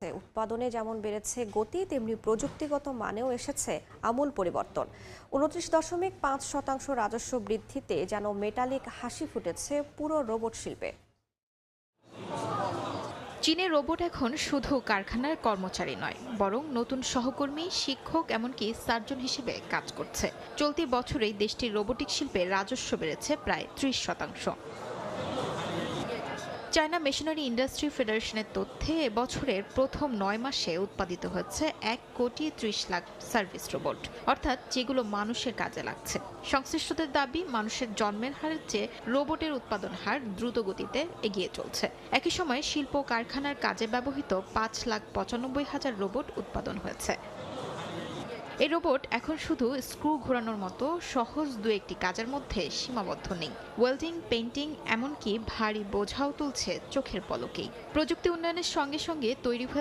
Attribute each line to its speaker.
Speaker 1: উৎপাদনে যেমন বেড়েছে গতি, তেমনি প্রযুক্তিগত মানেও এসেছে আমূল পরিবর্তন। 29.5% রাজস্ব বৃদ্ধিতে যেন মেটালিক হাসি ফুটেছে পুরো রোবট শিল্পে।
Speaker 2: চীনে রোবট এখন শুধু কারখানার কর্মচারী নয়, বরং নতুন সহকর্মী, শিক্ষক, এমনকি সার্জন হিসেবে কাজ করছে। চলতি বছরেই দেশটির রোবোটিক শিল্পে রাজস্ব বেড়েছে প্রায় 30%। চায়না মেশিনারি ইন্ডাস্ট্রি ফেডারেশনের তথ্যে এবছরের প্রথম 9 মাসে উৎপাদিত হচ্ছে 1,30,00,000 সার্ভিস রোবট, অর্থাৎ যেগুলো মানুষের কাজে লাগছে। সংশ্লিষ্টদের দাবি, মানুষের জন্মের হারের চেয়ে রোবটের উৎপাদন হার দ্রুত গতিতে এগিয়ে চলছে। একই সময়ে শিল্প কারখানার কাজে ব্যবহৃত 5,95,000 রোবট উৎপাদন হয়েছে। এই রোবট এখন শুধু স্ক্রু ঘোরানোর মতো সহজ দু-একটি কাজের মধ্যে সীমাবদ্ধ নেই। ওয়েল্ডিং, পেইন্টিং, এমনকি ভারী বোঝাও তুলছে চোখের পলকেই। প্রযুক্তি উন্নয়নের সঙ্গে সঙ্গে তৈরি হয়েছে